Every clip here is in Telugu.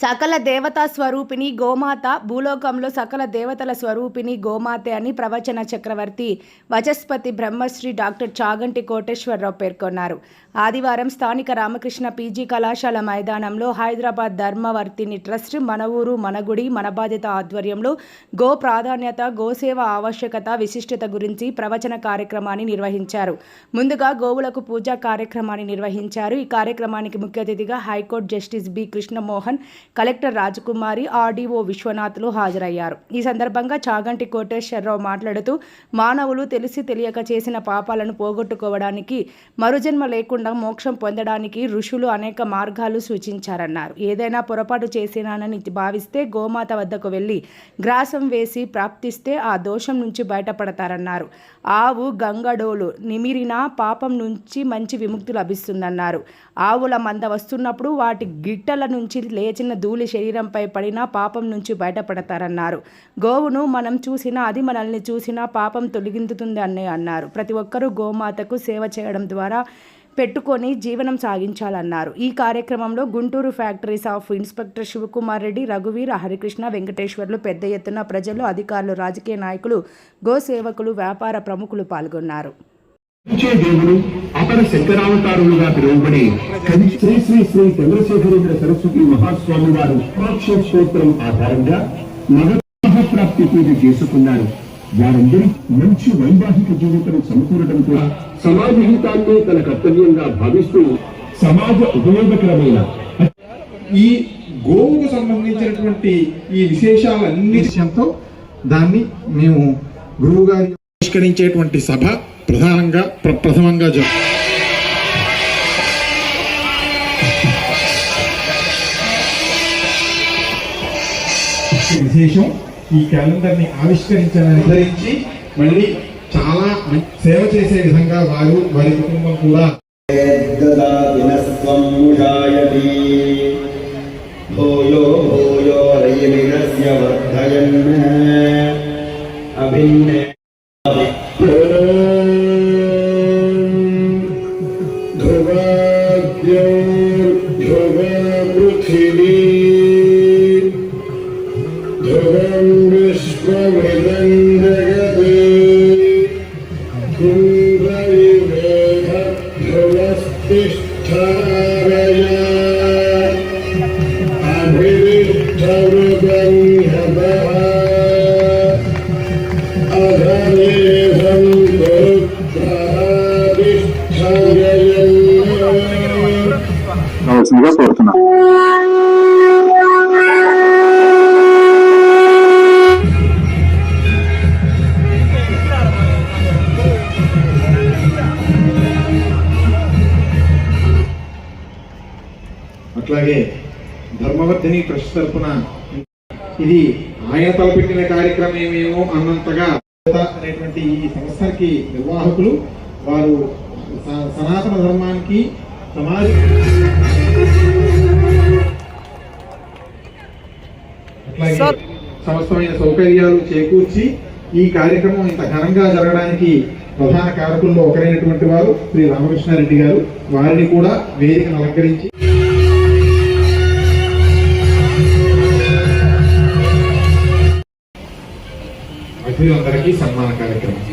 సకల దేవతా స్వరూపిణి గోమాత భూలోకంలో సకల దేవతల స్వరూపిణి గోమాతే అని ప్రవచన చక్రవర్తి వచస్పతి బ్రహ్మశ్రీ డాక్టర్ చాగంటి కోటేశ్వరరావు పేర్కొన్నారు. ఆదివారం స్థానిక రామకృష్ణ పీజీ కళాశాల మైదానంలో హైదరాబాద్ ధర్మవర్తిని ట్రస్ట్ మన ఊరు మన గుడి మన బాధ్యత ఆధ్వర్యంలో గో ప్రాధాన్యత గోసేవ ఆవశ్యకత విశిష్టత గురించి ప్రవచన కార్యక్రమాన్ని నిర్వహించారు. ముందుగా గోవులకు పూజా కార్యక్రమాన్ని నిర్వహించారు. ఈ కార్యక్రమానికి ముఖ్య అతిథిగా high court justice B Krishnamohan, collector Rajakumari, RDO విశ్వనాథ్లు హాజరయ్యారు. ఈ సందర్భంగా చాగంటి కోటేశ్వరరావు మాట్లాడుతూ మానవులు తెలిసి తెలియక చేసిన పాపాలను పోగొట్టుకోవడానికి మరుజన్మ లేకుండా మోక్షం పొందడానికి ఋషులు అనేక మార్గాలు సూచించారన్నారు. ఏదైనా పొరపాటు చేసినానని భావిస్తే గోమాత వద్దకు వెళ్ళి గ్రాసం వేసి ప్రాప్తిస్తే ఆ దోషం నుంచి బయటపడతారన్నారు. ఆవు గంగడోలు నిమిరిన పాపం నుంచి మంచి విముక్తి లభిస్తుందన్నారు. ఆవుల మంద వస్తున్నప్పుడు వాటి గిట్టల నుంచి లేచిన ధూళి శరీరంపై పడినా పాపం నుంచి బయటపడతారన్నారు. గోవును మనం చూసినా అది మనల్ని చూసినా పాపం తొలగిందుతుంది అని అన్నారు. ప్రతి ఒక్కరూ గోమాతకు సేవ చేయడం ద్వారా పెట్టుకొని జీవనం సాగించాలన్నారు. ఈ కార్యక్రమంలో Guntur factories of inspector Shivakumar Reddy, రఘువీర, హరికృష్ణ, వెంకటేశ్వర్లు పెద్ద ఎత్తున ప్రజలు, అధికారులు, రాజకీయ నాయకులు, గోసేవకులు, వ్యాపార ప్రముఖులు పాల్గొన్నారు. దేవుడు అపర శంకరావతారులుగా పిలువబడే శ్రీ శ్రీ శ్రీ చంద్రశేఖరేంద్ర సరస్వతి మహాస్వామి వారు స్తోత్రం ఆధారంగా మహప్రాప్తి పూజ చేసుకున్నారు. వారందరూ మంచి వైవాహిక జీవితం సమకూరడం కూడా సమాజ హితాన్ని తన కర్తవ్యంగా భావిస్తూ సమాజ ఉపయోగకరమైన ఈ గోవుకు సంబంధించినటువంటి ఈ విశేషాలన్నీ విషయంతో దాన్ని మేము గురువు గారి ఆవిష్కరించేటువంటి సభ ప్రథమంగా విశేషం ఈ క్యాలెండర్ ని ఆవిష్కరించి మళ్ళీ చాలా సేవ చేసే విధంగా వారి కుటుంబం కూడా భూయో భూయో రయమినస్య వర్ధయన్ అభిన్నే కోరుతున్నా. అట్లాగే ధర్మవర్ధిని ట్రస్ట్ తరఫున ఇది ఆయన తలపెట్టిన కార్యక్రమం ఏమేమో అన్నంతగా అనేటువంటి ఈ సంస్థకి నిర్వాహకులు వారు సనాతన ధర్మానికి సమాజ అట్లాగే సమస్తమైన సౌకర్యాలు చేకూర్చి ఈ కార్యక్రమం ఇంత ఘనంగా జరగడానికి ప్రధాన కారకుల్లో ఒకరైనటువంటి వారు శ్రీ రామకృష్ణారెడ్డి గారు. వారిని కూడా వేదికను అలంకరించి అతిథులందరికీ సన్మాన కార్యక్రమం.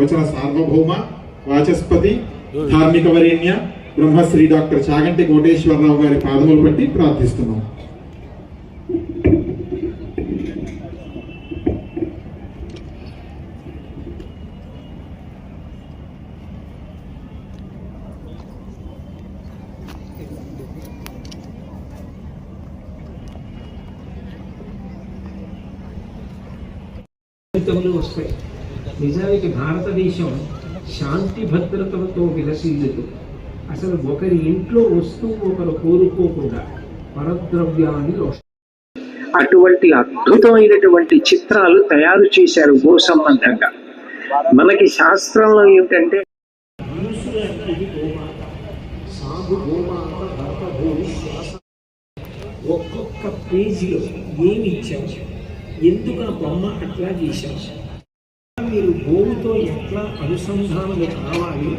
ప్రవచన సార్వభౌమ వాచస్పతి ధార్మిక వరేణ్య బ్రహ్మశ్రీ డాక్టర్ చాగంటి కోటేశ్వరరావు గారి పాదములు బట్టి ప్రార్థిస్తున్నాం. వస్తాయి. నిజానికి భారతదేశం శాంతి భద్రతలతో విలసిల్లుతూ అసలు ఒకరి ఇంట్లో వస్తువు ఒకరు కోరుకోకుండా పరద్రవ్యాన్ని అటువంటి అద్భుతమైనటువంటి చిత్రాలు తయారు చేశారు గో సంబంధంగా. మనకి శాస్త్రంలో ఏమిటంటే ఒక్కొక్క పేజీలో ఏమి ఇచ్చాము, ఎందుకు ఆ బొమ్మ అట్లా చేశాము, మీరు గోవుతో ఎట్లా అనుసంధానం కావాలి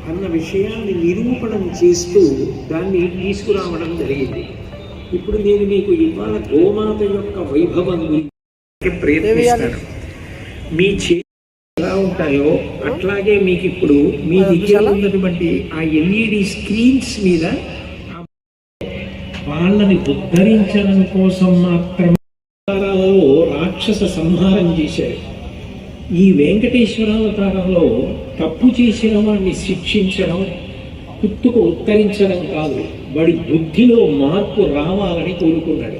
అన్న విషయాన్ని నిరూపణం చేస్తూ దాన్ని తీసుకురావడం జరిగింది. ఇప్పుడు నేను మీకు ఇవాళ గోమాత యొక్క వైభవం గురించి ప్రయత్నిస్తాను. మీ చేతులు ఎలా ఉంటాయో అట్లాగే మీకు ఇప్పుడు మీ దగ్గర ఉన్నటువంటి ఆ ఎల్ఈడి స్క్రీన్స్ మీద వాళ్ళని ఉద్ధరించడం కోసం మాత్రమే రాక్షస సంహారం చేశారు. ఈ వెంకటేశ్వరావతారంలో తప్పు చేసిన వాడిని శిక్షించడం, కుత్తుకు ఉత్తరించడం కాదు, వాడి బుద్ధిలో మార్పు రావాలని కోరుకున్నాడు.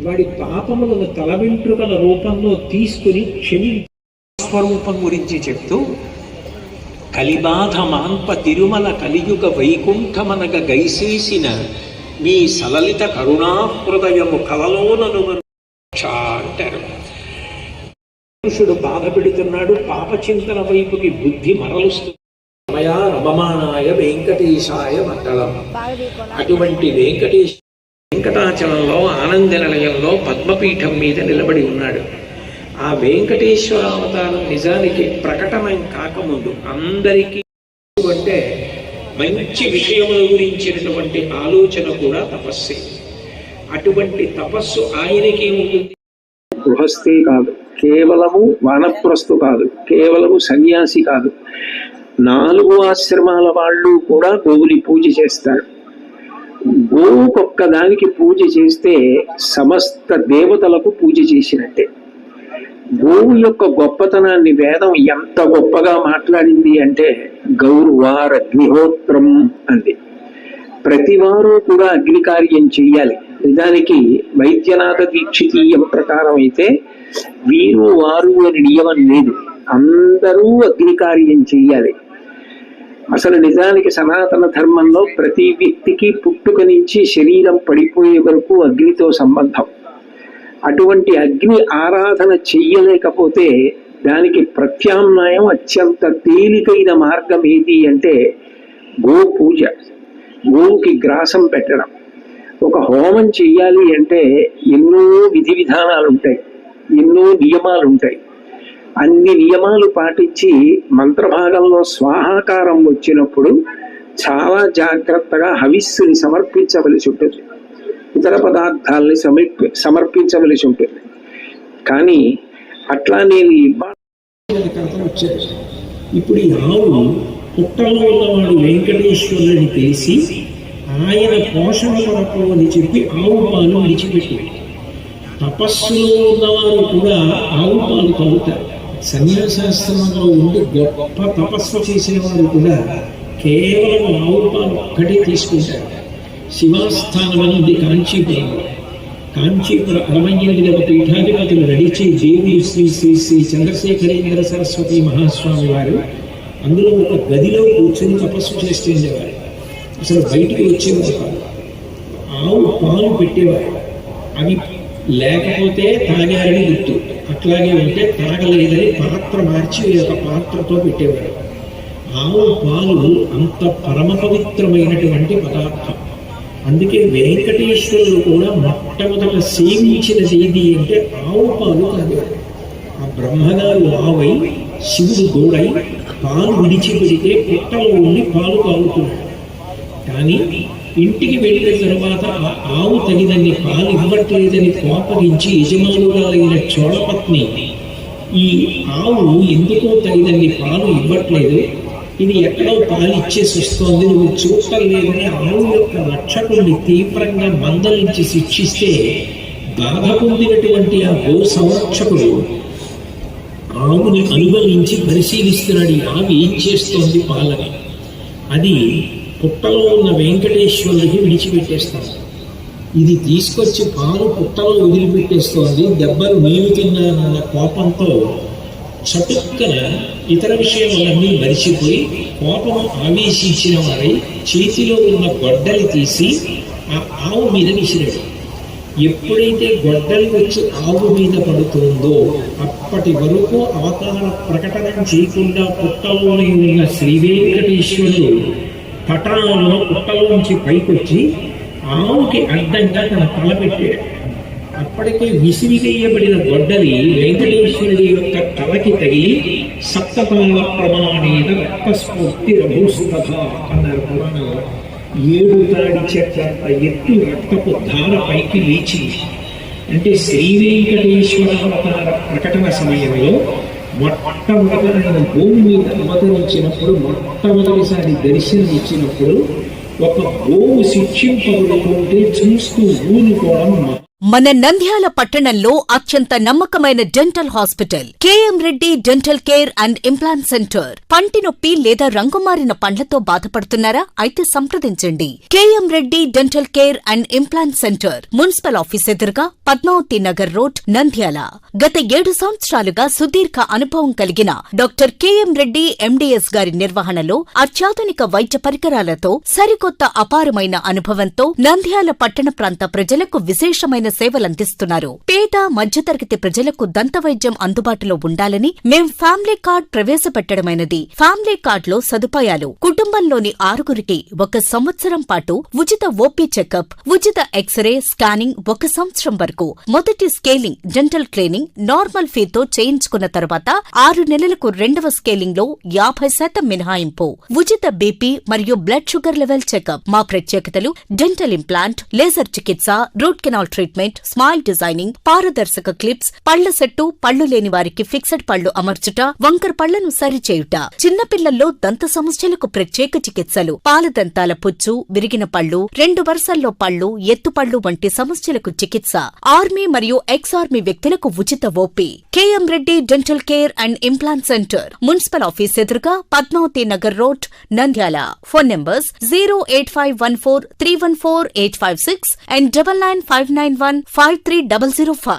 వాడి పాపములను తల వెంట్రుకల రూపంలో తీసుకుని స్వరూపం గురించి చెప్తూ కలిబాధ మాన్ప తిరుమల కలియుగ వైకుంఠమనగ గైసేసిన మీ సలలిత కరుణాహృదయము కలలోనను అంటారు. పురుషుడు బాధ పెడుతున్నాడు, పాపచింతన వైపుకి బుద్ధి మరలుస్తుంది. రమమానాయ వెంకటేశాయ మంగళం. అటువంటి వెంకటాచలంలో ఆనంద నిలయంలో పద్మపీఠం మీద నిలబడి ఉన్నాడు. ఆ వెంకటేశ్వరావతారం నిజానికి ప్రకటనం కాకముందు అందరికీ అంటే మంచి విషయముల గురించినటువంటి ఆలోచన కూడా తపస్సే. అటువంటి తపస్సు ఆయనకి ఉంటుంది. గృహస్థే కాదు, కేవలము వానప్రస్థు కాదు, కేవలము సన్యాసి కాదు, 4 ఆశ్రమాల వాళ్ళు కూడా గోవుని పూజ చేస్తారు. గోవుకొక్క దానికి పూజ చేస్తే సమస్త దేవతలకు పూజ చేసినట్టే. గోవు యొక్క గొప్పతనాన్ని వేదం ఎంత గొప్పగా మాట్లాడింది అంటే గౌర్వారగ్నిహోత్రం అంది. ప్రతివారు కూడా అగ్ని కార్యం చెయ్యాలి. నిజానికి వైద్యనాథ దీక్షితీయం ప్రకారం అయితే వీరు వారు అని నియమం లేదు, అందరూ అగ్ని కార్యం చెయ్యాలి. అసలు నిజానికి సనాతన ధర్మంలో ప్రతి వ్యక్తికి పుట్టుక నుంచి శరీరం పడిపోయే వరకు అగ్నితో సంబంధం. అటువంటి అగ్ని ఆరాధన చెయ్యలేకపోతే దానికి ప్రత్యామ్నాయం అత్యంత తేలికైన మార్గం ఏది అంటే గో పూజ, గోవుకి గ్రాసం పెట్టడం. ఒక హోమం చెయ్యాలి అంటే ఎన్నో విధి విధానాలు ఉంటాయి, ఎన్నో నియమాలు ఉంటాయి. అన్ని నియమాలు పాటించి మంత్రభాగంలో స్వాహాకారం వచ్చినప్పుడు చాలా జాగ్రత్తగా హవిస్సుని సమర్పించవలసి ఉంటుంది, ఇతర పదార్థాలని సమర్పించవలసి ఉంటుంది. కానీ అట్లా నేను వచ్చాను. ఇప్పుడు ఈ ఆవు పుట్టలో ఉన్నవాడు వెంకటేశ్వరుని తెలిసి ఆయన పోషణ కొరకు అని చెప్పి ఆవు పాలు విడిచిపెట్టి, తపస్సులో ఉన్నవారు కూడా ఆవు పాలు తాగుతారు. సన్యాసాశ్రమంలో ఉండి గొప్ప తపస్సు చేసిన వారు కూడా కేవలం ఆవు పాలు ఒక్కటే తీసుకుంటారు. శివాస్థానం అనేది కాంచీపురంలో. కాంచీపుర 68వ పీఠాధిపతులు నడిచే దేవుడు శ్రీ శ్రీ శ్రీ చంద్రశేఖరేంద్ర సరస్వతి మహాస్వామి వారు అందులో ఒక గదిలో కూర్చొని తపస్సు చేస్తుండేవారు. అసలు బయటికి వచ్చేవారు కాదు. ఆవు పాలు పెట్టేవారు, అవి లేకపోతే తాగారని గుర్తు, అట్లాగే ఉంటే తాగలేదని పాత్ర మార్చి ఒక పాత్రతో పెట్టేవారు. ఆవు పాలు అంత పరమ పవిత్రమైనటువంటి పదార్థం. అందుకే వెంకటేశ్వరుడు కూడా మొట్టమొదట సేవించినది ఏది అంటే ఆవు పాలు తాగారు. ఆ బ్రహ్మగారు ఆవై శివుడు గోడై పాలు విడిచిపెడితే పుట్టలో ఉండి పాలు తాగుతున్నాడు. కానీ ఇంటికి వెళ్ళిన తర్వాత ఆ ఆవు తగినన్ని పాలు ఇవ్వట్లేదని కోపగించి యజమానురాలైన చోళపత్ని ఈ ఆవు ఎందుకో తగినన్ని పాలు ఇవ్వట్లేదు, ఇది ఎక్కడో పాలు ఇచ్చేసి వస్తోంది, నువ్వు చూడటం లేదని ఆవు యొక్క రక్షకుడిని తీవ్రంగా మందలించి శిక్షిస్తే బాధ పొందినటువంటి ఆ గో సంరక్షకుడు ఆవుని అనుభవించి పరిశీలిస్తున్నాడు, ఈ ఆవు ఏం చేస్తోంది పాలని. అది పుట్టలో ఉన్న వెంకటేశ్వరుడికి విడిచిపెట్టేస్తాడు. ఇది తీసుకొచ్చి పాలు పుట్టలో వదిలిపెట్టేస్తోంది. దెబ్బలు నేను తిన్నానన్న కోపంతో చటుక్కన ఇతర విషయాలన్నీ మరిచిపోయి కోపం ఆవేశించిన వారి చేతిలో ఉన్న గొడ్డలి తీసి ఆ ఆవు మీద విసిరాడు. ఎప్పుడైతే గొడ్డలి వచ్చి ఆవు మీద పడుతుందో అప్పటి వరకు అవతార ప్రకటన చేయకుండా పుట్టలోనే ఉన్న శ్రీ వెంకటేశ్వరుడు పటాలలో పుట్టలోంచి పైకొచ్చి ఆవుకి అడ్డంగా తన తల పెట్టాడు. అప్పటికే విసిరివేయబడిన గొడ్డలి వెంకటేశ్వరుడి యొక్క తలకి తగిలి సప్తపాల ప్రమాణేన రక్తస్ఫూర్తి రభూస్తథ అన్నారు పురాణంలో. 7 తాడి చెట్లంత ఎత్తు రక్తపు ధార పైకి లేచింది. అంటే శ్రీ వెంకటేశ్వర అవతార ప్రకటన సమయంలో మొట్టమొదట ఆయన భూమి మీద అవతరించినప్పుడు, మొట్టమొదటిసారి దర్శనం ఇచ్చినప్పుడు ఒక గోవు శిక్షింపబడుతుంటే చూస్తూ ఊరుకోవడం మన నంద్యాల పట్టణంలో అత్యంత నమ్మకమైన dental hospital KM Reddy dental care and implant centre. పంటి నొప్పి లేదా రంగుమారిన పండ్లతో బాధపడుతున్నారా? అయితే సంప్రదించండి. KM Reddy dental care and implant centre, municipal office ఎదురుగా, పద్మావతి నగర్ రోడ్, నంద్యాల. గత 7 సంవత్సరాలుగా సుదీర్ఘ అనుభవం కలిగిన డాక్టర్ కేఎం రెడ్డి ఎండిఎస్ గారి నిర్వహణలో అత్యాధునిక వైద్య పరికరాలతో సరికొత్త అపారమైన అనుభవంతో నంద్యాల పట్టణ ప్రాంత ప్రజలకు విశేషమైన సేవలందిస్తున్నారు. పేద మధ్యతరగతి ప్రజలకు దంత వైద్యం అందుబాటులో ఉండాలని మేం ఫ్యామిలీ కార్డ్ ప్రవేశపెట్టడమైనది. ఫ్యామిలీ కార్డ్ లో సదుపాయాలు: కుటుంబంలోని 6గురికి 1 సంవత్సరం పాటు ఉచిత ఓపీ చెకప్, ఉచిత ఎక్స్రే స్కానింగ్ 1 సంవత్సరం వరకు, మొదటి స్కేలింగ్ డెంటల్ క్లీనింగ్ నార్మల్ ఫీతో చేయించుకున్న తర్వాత 6 నెలలకు 2వ స్కేలింగ్ లో 50% మినహాయింపు, ఉచిత బీపీ మరియు బ్లడ్ షుగర్ లెవెల్ చెకప్. మా ప్రత్యేకతలు: డెంటల్ ఇంప్లాంట్, లేజర్ చికిత్స, root canal treatment, smile designing, పారదర్శక క్లిప్స్, పళ్ల సెట్టు, పళ్లు లేని వారికి ఫిక్సెడ్ పళ్లు అమర్చుట, వంకర పళ్లను సరిచేయుట, చిన్నపిల్లల్లో దంత సమస్యలకు ప్రత్యేక చికిత్సలు, పాలదంతాల పుచ్చు, విరిగిన పళ్లు, 2 వరుసల్లో పళ్లు, ఎత్తుపళ్లు వంటి సమస్యలకు చికిత్స, ఆర్మీ మరియు ఎక్స్ ఆర్మీ వ్యక్తులకు ఉచిత OP. KM Reddy dental care and implant centre, municipal office ఎదురుగా, Padmavathi Nagar road, Nandyal. Phone numbers 08514314856 and 9959153005.